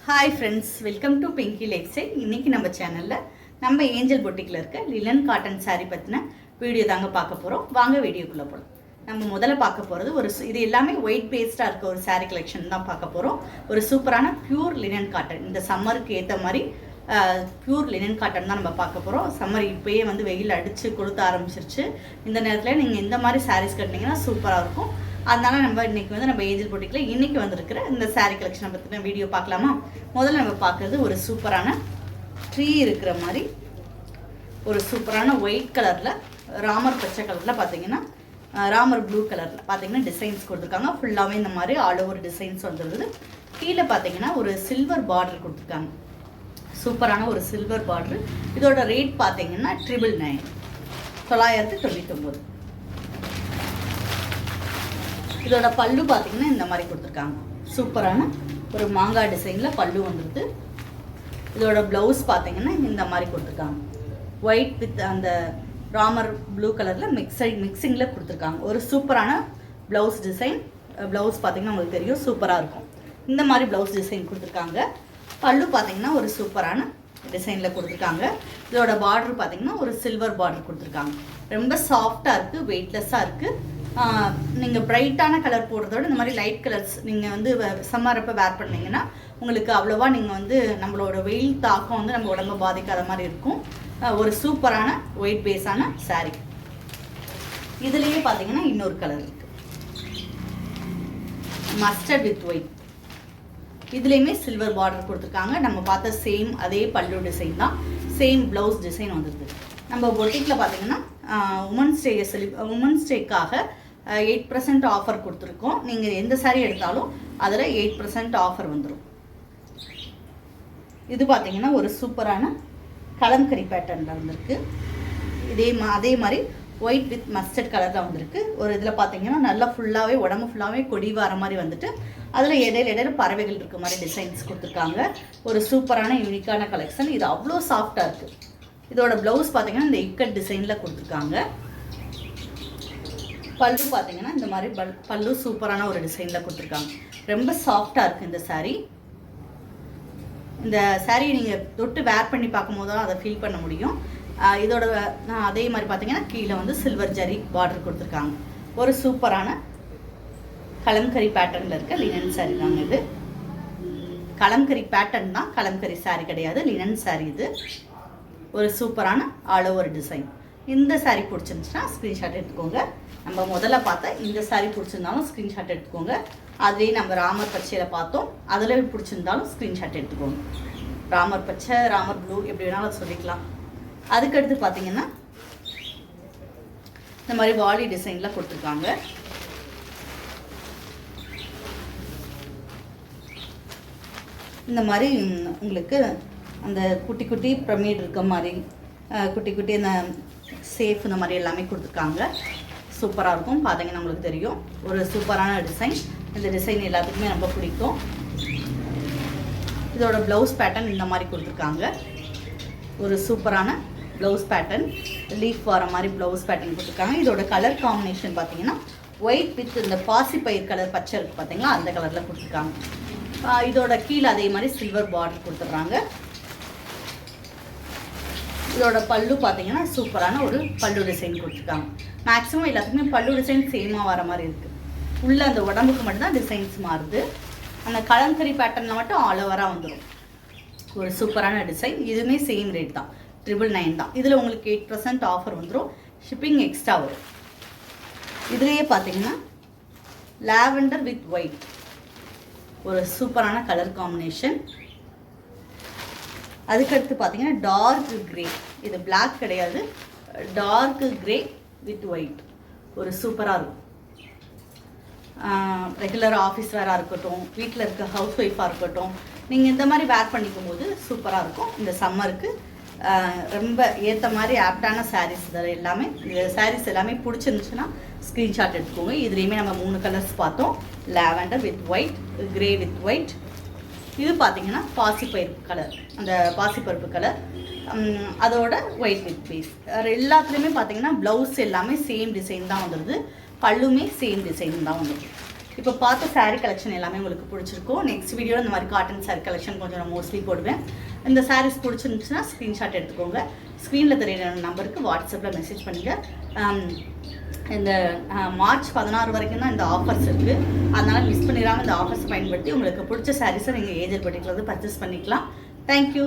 Hi friends, welcome to Pinki life style. இன்றைக்கி நம்ம சேனலில் நம்ம ஏஞ்சல் பொட்டிக்கில் இருக்க லினன் காட்டன் சாரீ பற்றின வீடியோ தாங்க பார்க்க போகிறோம். வாங்க வீடியோக்குள்ளே போகலாம். நம்ம முதல்ல பார்க்க போகிறது இது எல்லாமே ஒயிட் பேஸ்டாக இருக்க ஒரு சாரீ கலெக்ஷன் தான் பார்க்க போகிறோம். ஒரு சூப்பரான பியூர் லினன் காட்டன், இந்த சம்மருக்கு ஏற்ற மாதிரி பியூர் லினன் காட்டன் தான் நம்ம பார்க்க போகிறோம். சம்மர் இப்போயே வெயில் அடித்து கொடுத்த ஆரம்பிச்சிருச்சு. இந்த நேரத்தில் நீங்கள் இந்த மாதிரி சாரீஸ் கட்டினீங்கன்னா சூப்பராக இருக்கும். அதனால நம்ம இன்றைக்கி நம்ம ஏஞ்சல் பொட்டிக்கில் இன்றைக்கி வந்திருக்கிற இந்த சாரீ கலெக்ஷனை பற்றின வீடியோ பார்க்கலாமா? முதல்ல நம்ம பார்க்குறது ஒரு சூப்பரான ட்ரீ இருக்கிற மாதிரி ஒரு சூப்பரான ஒயிட் கலரில் ராமர் பச்சை கலரில் பார்த்தீங்கன்னா ராமர் ப்ளூ கலரில் பார்த்தீங்கன்னா டிசைன்ஸ் கொடுத்துருக்காங்க. ஃபுல்லாகவே இந்த மாதிரி ஆல் ஓவர் டிசைன்ஸ் வந்துருக்குது. கீழே பார்த்தீங்கன்னா ஒரு சில்வர் பார்டர் கொடுத்துருக்காங்க. சூப்பரான ஒரு சில்வர் பார்டரு. இதோட ரேட் பார்த்தீங்கன்னா 999. இதோட பல்லு பார்த்தீங்கன்னா இந்த மாதிரி கொடுத்துருக்காங்க. சூப்பரான ஒரு மாங்காய் டிசைனில் பல்லு வந்துடுது. இதோட ப்ளவுஸ் பார்த்தீங்கன்னா இந்த மாதிரி கொடுத்துருக்காங்க. ஒயிட் வித் அந்த ராமர் ப்ளூ கலரில் மிக்சிங்கில் கொடுத்துருக்காங்க. ஒரு சூப்பரான ப்ளவுஸ் டிசைன். ப்ளவுஸ் பார்த்தீங்கன்னா உங்களுக்கு தெரியும், சூப்பராக இருக்கும். இந்த மாதிரி ப்ளவுஸ் டிசைன் கொடுத்துருக்காங்க. பல்லு பார்த்தீங்கன்னா ஒரு சூப்பரான டிசைனில் கொடுத்துருக்காங்க. இதோட பார்டர் பார்த்தீங்கன்னா ஒரு சில்வர் பார்டர் கொடுத்துருக்காங்க. ரொம்ப சாஃப்டாக இருக்குது, வெயிட்லெஸ்ஸாக இருக்குது. நீங்கள் ப்ரைட்டான கலர் போடுறதோட இந்த மாதிரி லைட் கலர்ஸ் நீங்கள் சம்மரப்போ வேர் பண்ணிங்கன்னா உங்களுக்கு அவ்வளோவா நீங்கள் நம்மளோட வெயில் தாக்கம் நம்ம உடம்பை பாதிக்காத மாதிரி இருக்கும். ஒரு சூப்பரான ஒயிட் பேஸான சாரீ. இதுலேயே பார்த்தீங்கன்னா இன்னொரு கலர் இருக்குது, மஸ்டர்ட் வித் ஒயிட். இதுலேயுமே சில்வர் பார்டர் கொடுத்துருக்காங்க. நம்ம பார்த்த சேம் அதே பல்லு டிசைன் தான், சேம் ப்ளவுஸ் டிசைன் வந்துருக்கு. நம்ம பொட்டிக்கில் பார்த்தீங்கன்னா உமன்ஸ் டேக்காக 8% ஆஃபர் கொடுத்துருக்கோம். நீங்கள் எந்த சாரீ எடுத்தாலும் அதில் 8% ஆஃபர் வந்துடும். இது பார்த்தீங்கன்னா ஒரு சூப்பரான கலம்கரி பேட்டர்னில் வந்திருக்கு. அதே மாதிரி ஒயிட் வித் மஸ்டர்ட் கலரில் வந்திருக்கு. ஒரு இதில் பார்த்தீங்கன்னா நல்லா ஃபுல்லாகவே உடம்பு ஃபுல்லாகவே கொடி வர மாதிரி வந்துட்டு அதில் இடையில பறவைகள் இருக்க மாதிரி டிசைன்ஸ் கொடுத்துருக்காங்க. ஒரு சூப்பரான யூனிக்கான கலெக்ஷன். இது அவ்வளோ சாஃப்டாக இருக்குது. இதோட ப்ளவுஸ் பார்த்தீங்கன்னா இந்த இக்கட் டிசைனில் கொடுத்துருக்காங்க. பல்லு பார்த்தீங்கன்னா இந்த மாதிரி பல்லு சூப்பரான ஒரு டிசைனில் கொடுத்துருக்காங்க. ரொம்ப சாஃப்டாக இருக்குது இந்த சாரீ. இந்த சாரீ நீங்கள் தொட்டு வேர் பண்ணி பார்க்கும்போது தான் அதை ஃபீல் பண்ண முடியும். இதோட அதே மாதிரி பார்த்தீங்கன்னா கீழே சில்வர் ஜரி பார்டர் கொடுத்துருக்காங்க. ஒரு சூப்பரான கலம்கரி பேட்டர்னில் இருக்க லினன் சாரீ தாங்க இது. கலம்கரி பேட்டர்ன் தான், கலம்கரி சாரீ கிடையாது, லினன் சாரீ இது. ஒரு சூப்பரான ஆல் ஓவர் டிசைன். இந்த சாரீ பிடிச்சிருந்துச்சுன்னா ஸ்க்ரீன்ஷாட் எடுத்துக்கோங்க. நம்ம முதல்ல பார்த்தா இந்த சாரீ பிடிச்சிருந்தாலும் ஸ்க்ரீன்ஷாட் எடுத்துக்கோங்க. அதுலேயே நம்ம ராமர் பச்சையில் பார்த்தோம், அதில் பிடிச்சிருந்தாலும் ஸ்க்ரீன்ஷாட் எடுத்துக்கோங்க. ராமர் பச்சை, ராமர் ப்ளூ எப்படி வேணாலும் சொல்லிக்கலாம். அதுக்கடுத்து பார்த்தீங்கன்னா இந்த மாதிரி வாலி டிசைனில் கொடுத்துருக்காங்க. இந்த மாதிரி உங்களுக்கு அந்த குட்டி குட்டி பிரமிட் இருக்க மாதிரி குட்டி குட்டி அந்த சேஃப் இந்த மாதிரி எல்லாமே கொடுத்துருக்காங்க. சூப்பராக இருக்கும். பார்த்தீங்கன்னா உங்களுக்கு தெரியும், ஒரு சூப்பரான டிசைன். இந்த டிசைன் எல்லாத்துக்குமே ரொம்ப பிடிக்கும். இதோட ப்ளவுஸ் பேட்டர்ன் இந்த மாதிரி கொடுத்துருக்காங்க. ஒரு சூப்பரான ப்ளவுஸ் பேட்டர்ன், லீஃப் வர மாதிரி ப்ளவுஸ் பேட்டர்ன் கொடுத்துருக்காங்க. இதோட கலர் காம்பினேஷன் பார்த்தீங்கன்னா ஒயிட் வித் இந்த பாசிப்பயிர் கலர் பச்சை இருக்குது பார்த்தீங்களா, அந்த கலரில் கொடுத்துருக்காங்க. இதோட கீழே அதே மாதிரி சில்வர் பார்டர் கொடுத்துட்றாங்க. இதோட பல்லு பார்த்தீங்கன்னா சூப்பரான ஒரு பல்லு டிசைன் கொடுத்துருக்காங்க. மேக்ஸிமம் எல்லாத்துக்குமே பல்லு டிசைன் சேமாக வர மாதிரி இருக்குது. உள்ளே அந்த உடம்புக்கு மட்டும்தான் டிசைன்ஸ் மாறுது. அந்த கலம்கரி பேட்டர்னில் மட்டும் ஆல் ஓவராக வந்துடும். ஒரு சூப்பரான டிசைன். இதுவுமே சேம் ரேட் தான், 999 தான். இதில் உங்களுக்கு 8% ஆஃபர் வந்துடும். ஷிப்பிங் எக்ஸ்ட்ரா வரும். இதுலேயே பார்த்தீங்கன்னா லாவெண்டர் வித் ஒயிட், ஒரு சூப்பரான கலர் காம்பினேஷன். அதுக்கடுத்து பார்த்தீங்கன்னா டார்க் கிரே. இது பிளாக் கிடையாது, டார்க் கிரே வித் ஒயிட். ஒரு சூப்பராக இருக்கும். ரெகுலர் ஆஃபீஸ் வேராக இருக்கட்டும், வீட்டில் இருக்க ஹவுஸ் ஒய்ஃபாக இருக்கட்டும், நீங்கள் இந்த மாதிரி வேர் பண்ணிக்கும் போது சூப்பராக இருக்கும். இந்த சம்மருக்கு ரொம்ப ஏற்ற மாதிரி ஆப்டான சாரீஸ் இதில் எல்லாமே. இந்த சாரீஸ் எல்லாமே பிடிச்சிருந்துச்சுன்னா ஸ்க்ரீன்ஷாட் எடுத்துக்கோங்க. இதுலேயுமே நம்ம 3 கலர்ஸ் பார்த்தோம், lavender with white, grey with white. இது பார்த்தீங்கன்னா பாசிப்பயிர் கலர், அந்த பாசிப்பருப்பு கலர், அதோட ஒயிட் வித் பீஸ். எல்லாத்துலேயுமே பார்த்தீங்கன்னா ப்ளவுஸ் எல்லாமே சேம் டிசைன் தான் வந்துடுது. பல்லுமே சேம் டிசைன் தான் வந்துடுது. இப்போ பார்த்த saree கலெக்ஷன் எல்லாமே உங்களுக்கு பிடிச்சிருக்கும். நெக்ஸ்ட் வீடியோவில் இந்த மாதிரி காட்டன் saree கலெக்ஷன் கொஞ்சம் நான் மோஸ்ட்லி போடுவேன். இந்த sarees பிடிச்சிருந்துச்சுன்னா ஸ்க்ரீன்ஷாட் எடுத்துக்கோங்க. ஸ்க்ரீனில் தெரியுற நம்பருக்கு வாட்ஸ்அப்பில் மெசேஜ் பண்ணுங்கள். இந்த மார்ச் 16 வரைக்கும் தான் இந்த ஆஃபர்ஸ் இருக்குது. அதனால் மிஸ் பண்ணிடாமல் இந்த ஆஃபர்ஸ் பயன்படுத்தி உங்களுக்கு பிடிச்ச சாரீஸை நீங்கள் ஏஞ்சல் பொட்டிக்கில் வந்து பர்ச்சேஸ் பண்ணிக்கலாம். தேங்க்யூ.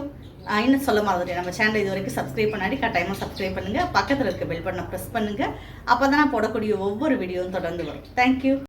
இன்னும் சொல்ல மறந்துட்டேன், நம்ம சேனல் இது வரைக்கும் சப்ஸ்கிரைப் பண்ணாடி கட்டாயமாக சப்ஸ்கிரைப் பண்ணுங்கள். பக்கத்தில் இருக்க பெல் பட்டனை ப்ரெஸ் பண்ணுங்கள். அப்போ தான் நான் போடக்கூடிய ஒவ்வொரு வீடியோவும் தொடர்ந்து வரும். தேங்க்யூ.